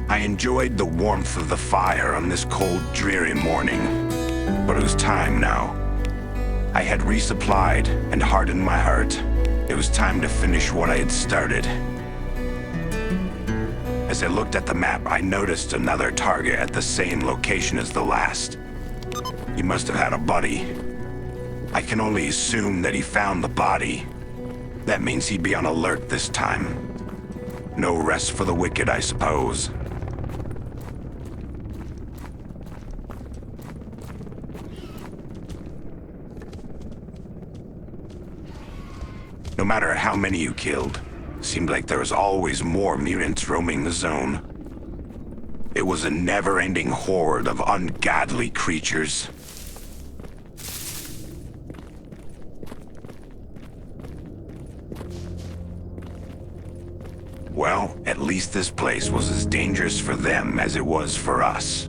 I enjoyed the warmth of the fire on this cold, dreary morning, but it was time now. I had resupplied and hardened my heart. It was time to finish what I had started. As I looked at the map, I noticed another target at the same location as the last. He must have had a buddy. I can only assume that he found the body. That means he'd be on alert this time. No rest for the wicked, I suppose. No matter how many you killed, seemed like there was always more mutants roaming the zone. It was a never-ending horde of ungodly creatures. Well, at least this place was as dangerous for them as it was for us.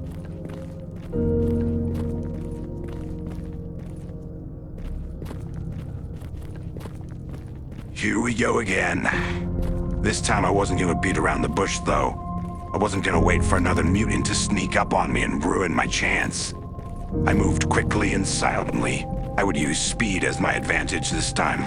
Here we go again. This time I wasn't gonna beat around the bush, though. I wasn't gonna wait for another mutant to sneak up on me and ruin my chance. I moved quickly and silently. I would use speed as my advantage this time.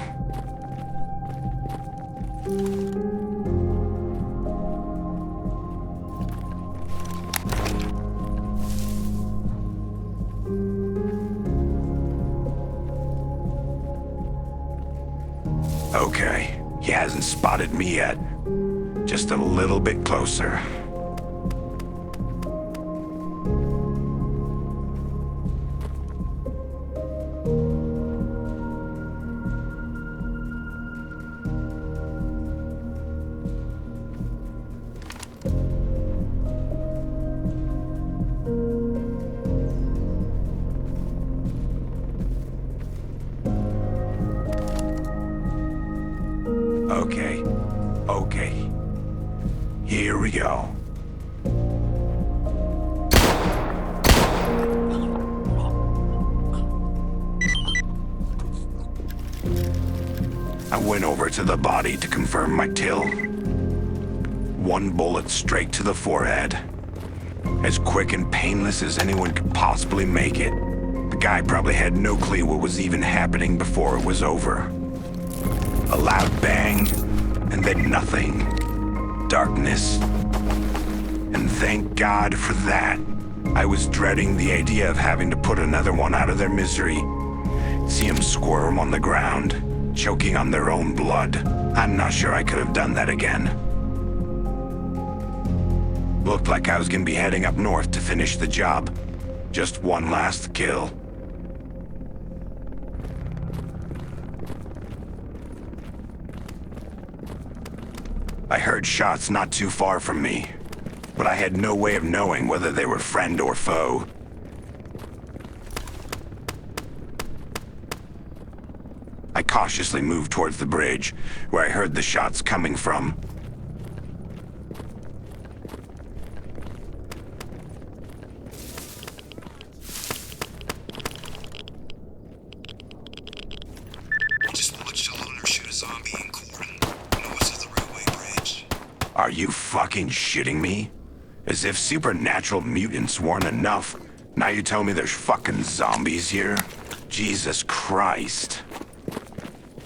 Okay, he hasn't spotted me yet. Just a little bit closer. Okay. Here we go. I went over to the body to confirm my kill. One bullet straight to the forehead. As quick and painless as anyone could possibly make it. The guy probably had no clue what was even happening before it was over. A loud bang, and then nothing. Darkness. And thank God for that. I was dreading the idea of having to put another one out of their misery. See them squirm on the ground, choking on their own blood. I'm not sure I could have done that again. Looked like I was gonna be heading up north to finish the job. Just one last kill. I heard shots not too far from me, but I had no way of knowing whether they were friend or foe. I cautiously moved towards the bridge, where I heard the shots coming from. Are you fucking shitting me? As if supernatural mutants weren't enough. Now you tell me there's fucking zombies here? Jesus Christ.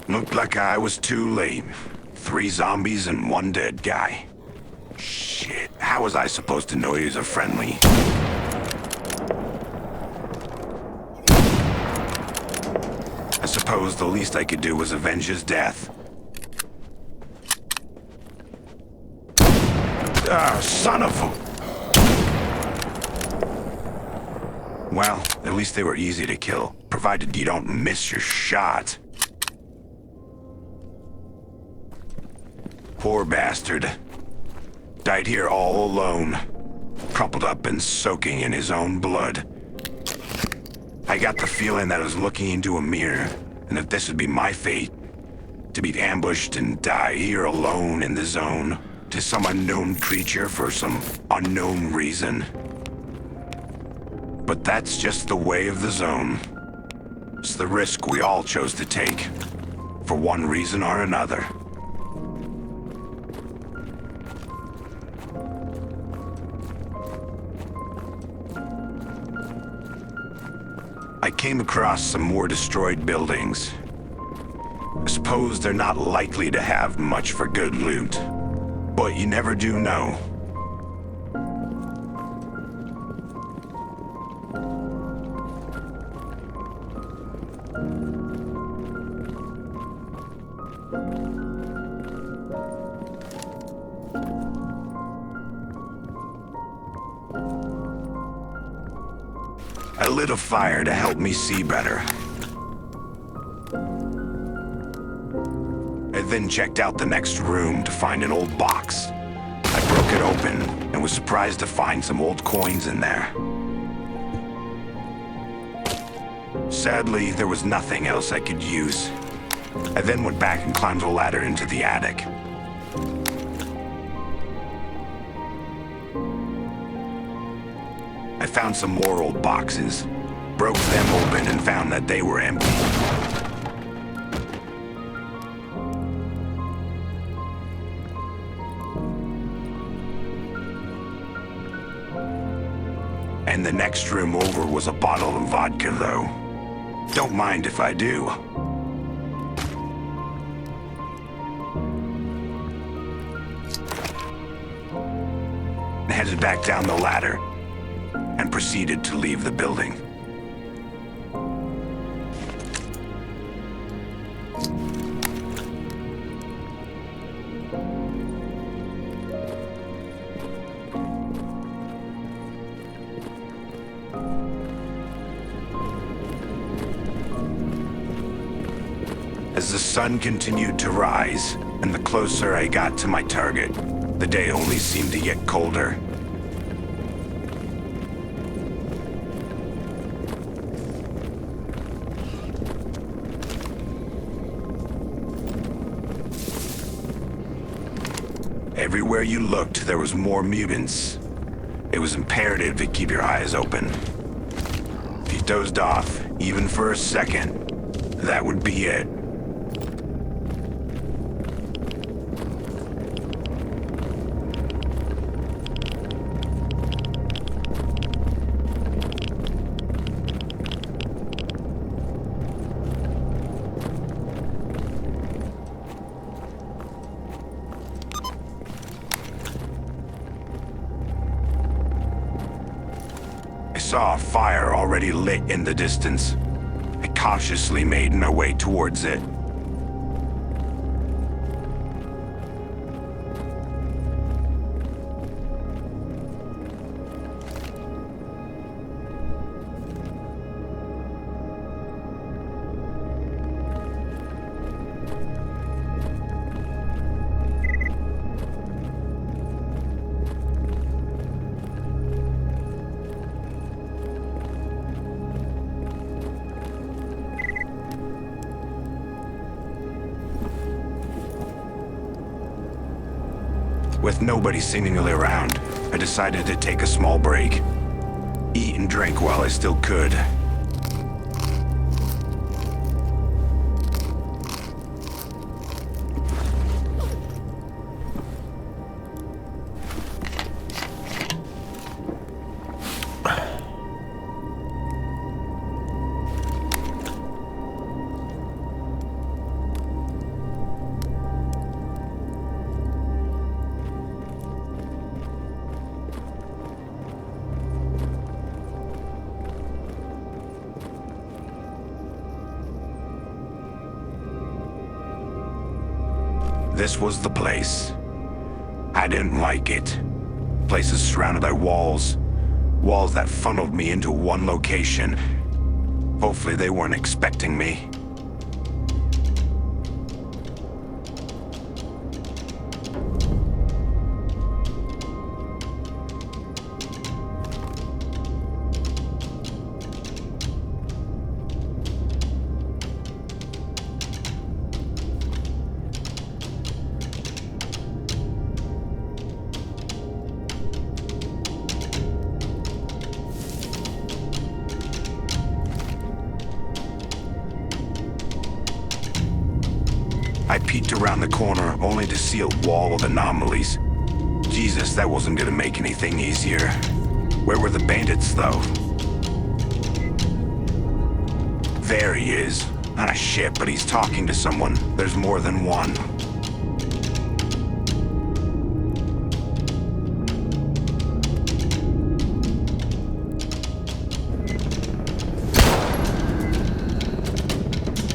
Looked like I was too late. 3 zombies and 1 dead guy. Shit, how was I supposed to know he was a friendly? I suppose the least I could do was avenge his death. Ah, son of a... Well, at least they were easy to kill, provided you don't miss your shot. Poor bastard. Died here all alone, crumpled up and soaking in his own blood. I got the feeling that I was looking into a mirror, and that this would be my fate, to be ambushed and die here alone in the zone. To some unknown creature for some unknown reason. But that's just the way of the zone. It's the risk we all chose to take, for one reason or another. came across some more destroyed buildings. I suppose they're not likely to have much for good loot, but you never do know. I lit a fire to help me see better. I then checked out the next room to find an old box. I broke it open and was surprised to find some old coins in there. Sadly, there was nothing else I could use. I then went back and climbed a ladder into the attic. I found some more old boxes, broke them open and found that they were empty. And the next room over was a bottle of vodka, though. Don't mind if I do. I headed back down the ladder and proceeded to leave the building. As the sun continued to rise, and the closer I got to my target, the day only seemed to get colder. Everywhere you looked, there was more mutants. It was imperative to keep your eyes open. If you dozed off, even for a second, that would be it. I saw a fire already lit in the distance. I cautiously made my way towards it. With nobody seemingly around, I decided to take a small break. Eat and drink while I still could. This was the place. I didn't like it. Places surrounded by walls. Walls that funneled me into one location. Hopefully they weren't expecting me. I peeked around the corner, only to see a wall of anomalies. Jesus, that wasn't gonna make anything easier. Where were the bandits, though? There he is. On a ship, but he's talking to someone. There's more than one.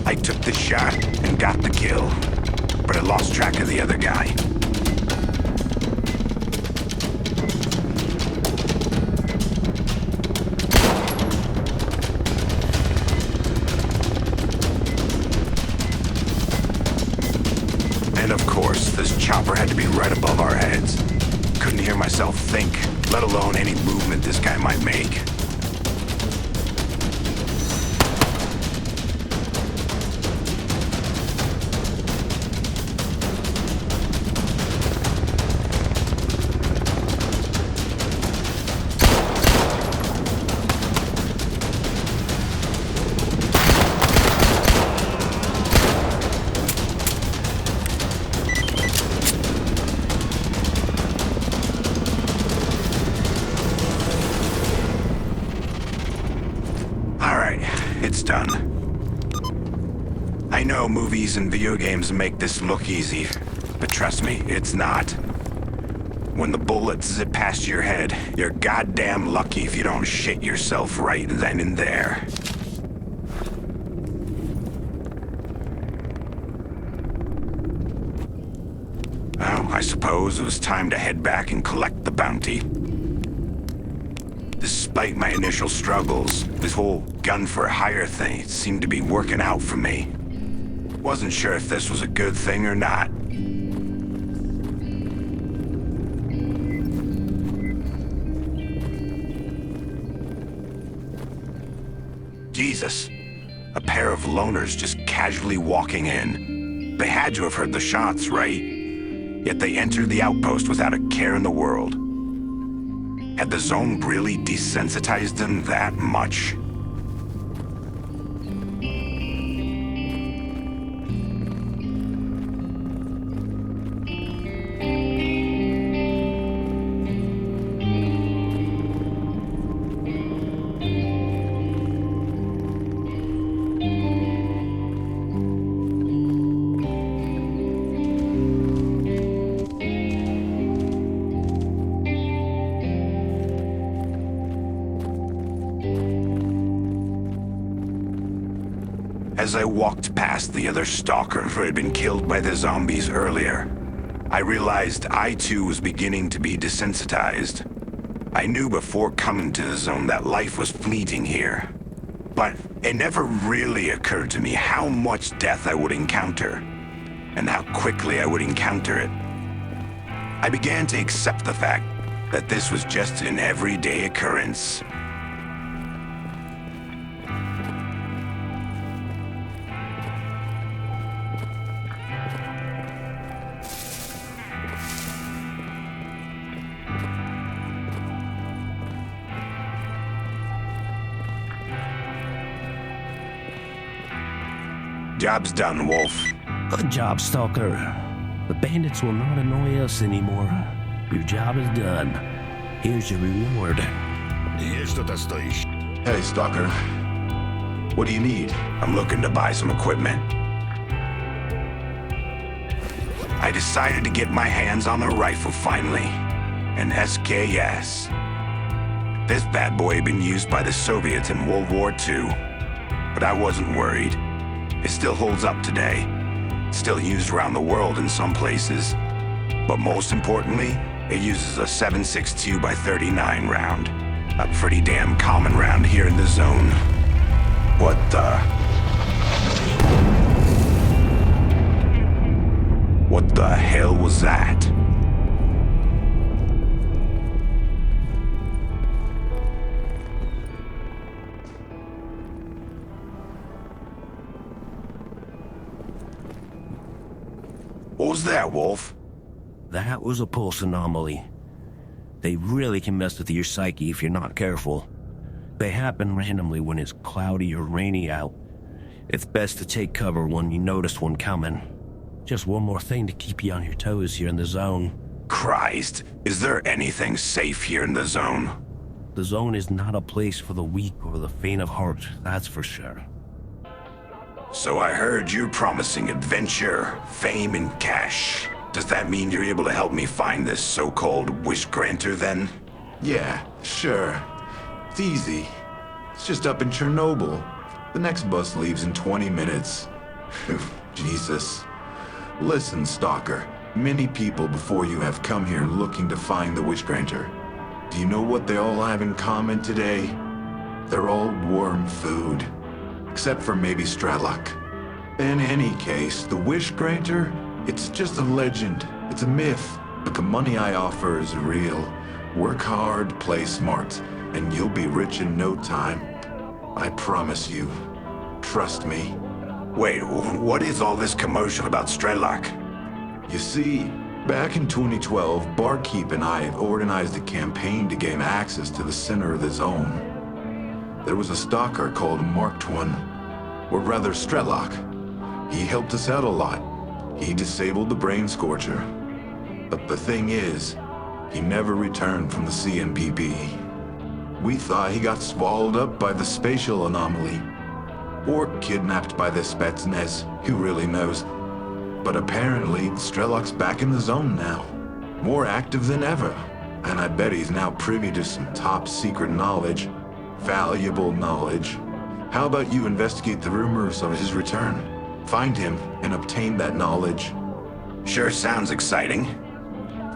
I took the shot and got the kill, but I lost track of the other guy. And of course, this chopper had to be right above our heads. Couldn't hear myself think, let alone any movement this guy might make. It's done. I know movies and video games make this look easy, but trust me, it's not. When the bullets zip past your head, you're goddamn lucky if you don't shit yourself right then and there. Well, I suppose it was time to head back and collect the bounty. Despite my initial struggles, this whole gun-for-hire thing seemed to be working out for me. Wasn't sure if this was a good thing or not. Jesus. A pair of loners just casually walking in. They had to have heard the shots, right? Yet they entered the outpost without a care in the world. Had the zone really desensitized them that much? As I walked past the other Stalker who had been killed by the zombies earlier, I realized I too was beginning to be desensitized. I knew before coming to the zone that life was fleeting here, but it never really occurred to me how much death I would encounter, and how quickly I would encounter it. I began to accept the fact that this was just an everyday occurrence. Job's done, Wolf. Good job, Stalker. The bandits will not annoy us anymore. Your job is done. Here's your reward. Hey, Stalker. What do you need? I'm looking to buy some equipment. I decided to get my hands on a rifle finally. An SKS. This bad boy had been used by the Soviets in World War II. But I wasn't worried. It still holds up today. Still used around the world in some places. But most importantly, it uses a 7.62 by 39 round. A pretty damn common round here in the zone. What the hell was that? What was that, Wolf? That was a pulse anomaly. They really can mess with your psyche if you're not careful. They happen randomly when it's cloudy or rainy out. It's best to take cover when you notice one coming. Just one more thing to keep you on your toes here in the zone. Christ, is there anything safe here in the zone? The zone is not a place for the weak or the faint of heart, that's for sure. So I heard you're promising adventure, fame, and cash. Does that mean you're able to help me find this so-called wish granter then? Yeah, sure. It's easy. It's just up in Chernobyl. The next bus leaves in 20 minutes. Jesus. Listen, Stalker. Many people before you have come here looking to find the wish granter. Do you know what they all have in common today? They're all worm food. Except for maybe S.T.A.L.K.E.R. In any case, the wish granter, it's just a legend. It's a myth. But the money I offer is real. Work hard, play smart, and you'll be rich in no time. I promise you. Trust me. Wait, what is all this commotion about S.T.A.L.K.E.R? You see, back in 2012, Barkeep and I had organized a campaign to gain access to the center of the zone. There was a stalker called Marked One, or rather S.T.A.L.K.E.R. He helped us out a lot. He disabled the Brain Scorcher. But the thing is, he never returned from the CMPP. We thought he got swallowed up by the spatial anomaly, or kidnapped by the Spetsnaz, who really knows. But apparently, S.T.A.L.K.E.'s back in the zone now, more active than ever. And I bet he's now privy to some top secret knowledge, valuable knowledge. How about you investigate the rumors of his return? Find him and obtain that knowledge. Sure sounds exciting.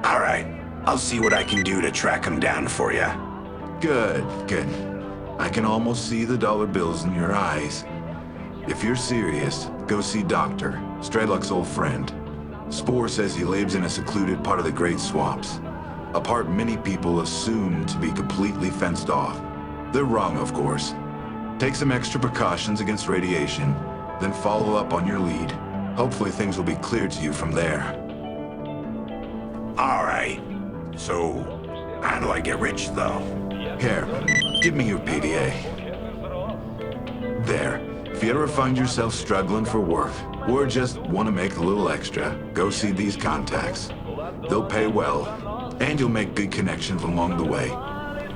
All right, I'll see what I can do to track him down for you. Good, good. I can almost see the dollar bills in your eyes. If you're serious, go see Doctor, S.T.A.L.K.E.'s old friend. S.P.O.R. says he lives in a secluded part of the Great Swamps, a part many people assume to be completely fenced off. They're wrong, of course. Take some extra precautions against radiation, then follow up on your lead. Hopefully things will be clear to you from there. All right. So, how do I get rich, though? Here, give me your PDA. There. If you ever find yourself struggling for work, or just want to make a little extra, go see these contacts. They'll pay well, and you'll make good connections along the way.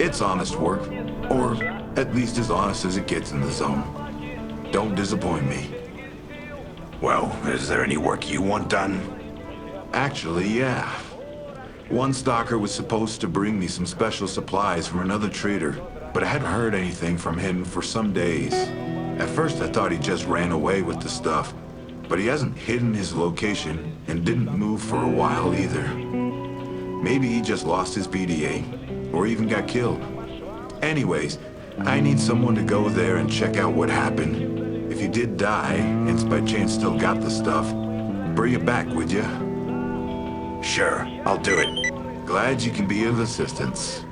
It's honest work, or at least as honest as it gets in the zone. Don't disappoint me. Well, is there any work you want done? Actually, yeah. One stalker was supposed to bring me some special supplies from another trader, but I hadn't heard anything from him for some days. At first I thought he just ran away with the stuff, but he hasn't hidden his location and didn't move for a while either. Maybe he just lost his PDA, or even got killed. Anyways, I need someone to go there and check out what happened. If you did die, and by chance still got the stuff, bring it back, would ya? Sure, I'll do it. Glad you can be of assistance.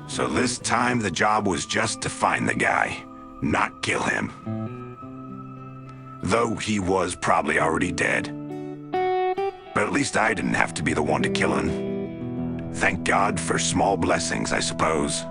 So this time the job was just to find the guy, not kill him. Though he was probably already dead. But at least I didn't have to be the one to kill him. Thank God for small blessings, I suppose.